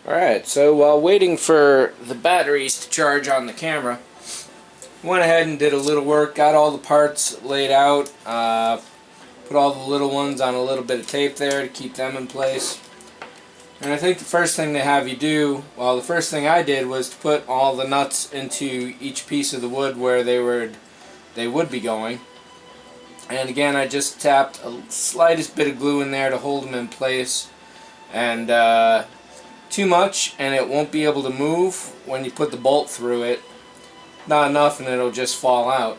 Alright, so while waiting for the batteries to charge on the camera, went ahead and did a little work, got all the parts laid out, put all the little ones on a little bit of tape there to keep them in place. And I think the first thing they have you do, well, the first thing I did was to put all the nuts into each piece of the wood where they would be going. And again, I just tapped a slightest bit of glue in there to hold them in place. And too much and it won't be able to move when you put the bolt through it. Not enough and it'll just fall out.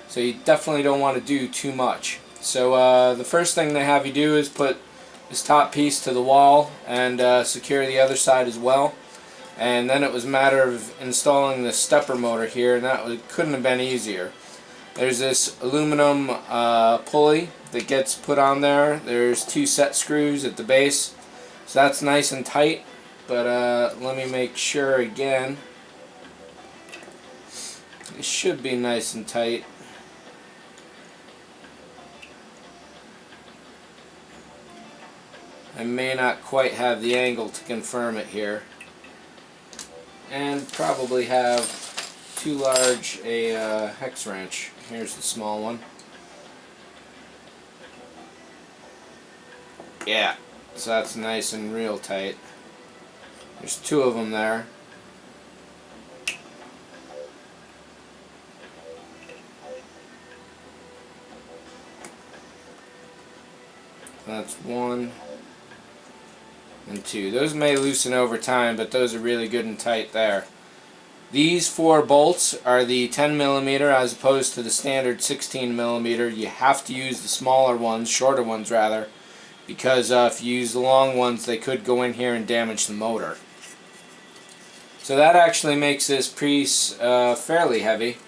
So you definitely don't want to do too much. So the first thing they have you do is put this top piece to the wall and secure the other side as well. And then it was a matter of installing the stepper motor here, and that couldn't have been easier. There's this aluminum pulley that gets put on there. There's 2 set screws at the base. So that's nice and tight, but let me make sure again. It should be nice and tight. I may not quite have the angle to confirm it here. And probably have too large a hex wrench. Here's the small one. Yeah. So that's nice and real tight. There's 2 of them there. That's 1 and 2. Those may loosen over time, but those are really good and tight there. These 4 bolts are the 10mm as opposed to the standard 16mm. You have to use the smaller ones, shorter ones rather, because if you use the long ones they could go in here and damage the motor. So that actually makes this piece fairly heavy.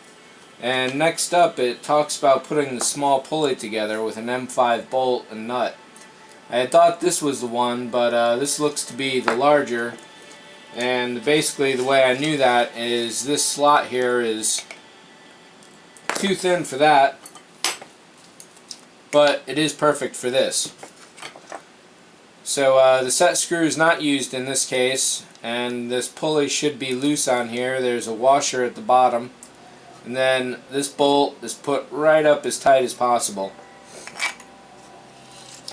And next up it talks about putting the small pulley together with an M5 bolt and nut. I had thought this was the one, but this looks to be the larger. And basically the way I knew that is this slot here is too thin for that, but it is perfect for this. So the set screw is not used in this case, and this pulley should be loose on here. There's a washer at the bottom, and then this bolt is put right up as tight as possible.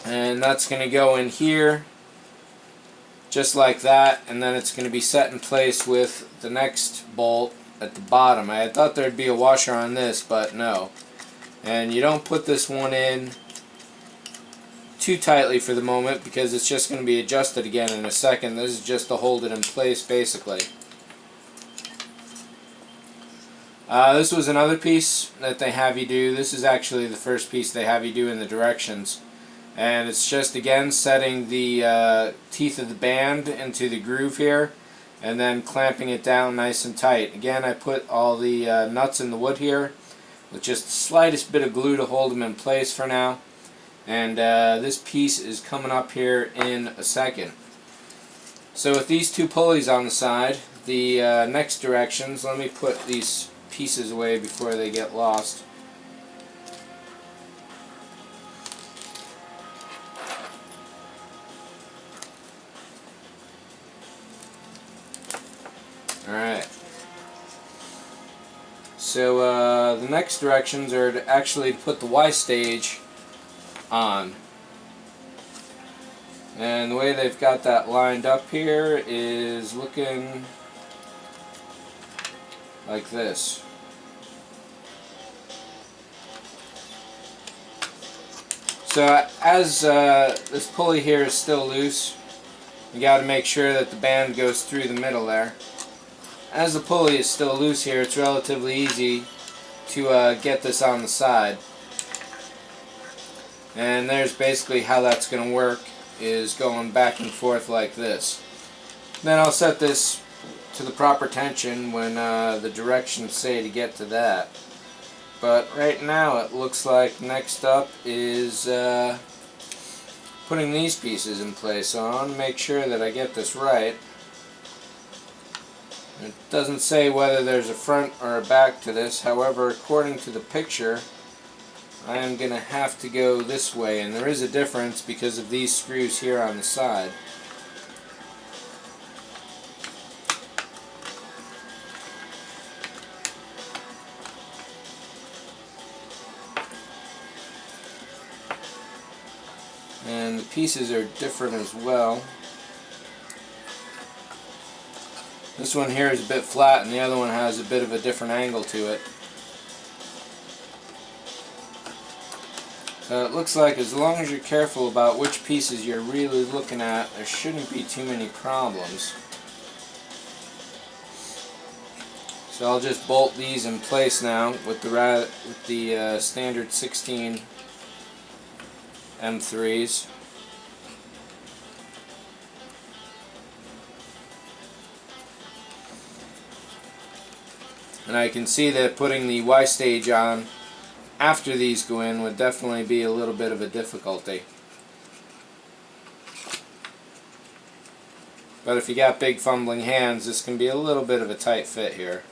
And that's going to go in here just like that, and then it's going to be set in place with the next bolt at the bottom. I had thought there'd be a washer on this, but no. And you don't put this one in too tightly for the moment because it's just going to be adjusted again in a second. This is just to hold it in place basically. This was another piece that they have you do. This is actually the first piece they have you do in the directions. And it's just again setting the teeth of the band into the groove here and then clamping it down nice and tight. Again, I put all the nuts in the wood here with just the slightest bit of glue to hold them in place for now. And this piece is coming up here in a second. So with these 2 pulleys on the side, the next directions, let me put these pieces away before they get lost. Alright. So the next directions are to actually put the Y stage on. And the way they've got that lined up here is looking like this. So as this pulley here is still loose, you got to make sure that the band goes through the middle there. As the pulley is still loose here, it's relatively easy to get this on the side. And there's basically how that's going to work, is going back and forth like this. Then I'll set this to the proper tension when the directions say to get to that. But right now it looks like next up is putting these pieces in place. So I want to make sure that I get this right. It doesn't say whether there's a front or a back to this. However, according to the picture, I am going to have to go this way, and there is a difference because of these screws here on the side. And the pieces are different as well. This one here is a bit flat and the other one has a bit of a different angle to it. So it looks like as long as you're careful about which pieces you're really looking at, there shouldn't be too many problems. So I'll just bolt these in place now with the standard 16 M3s. And I can see that putting the Y stage on after these go in would definitely be a little bit of a difficulty. But if you got big fumbling hands, this can be a little bit of a tight fit here.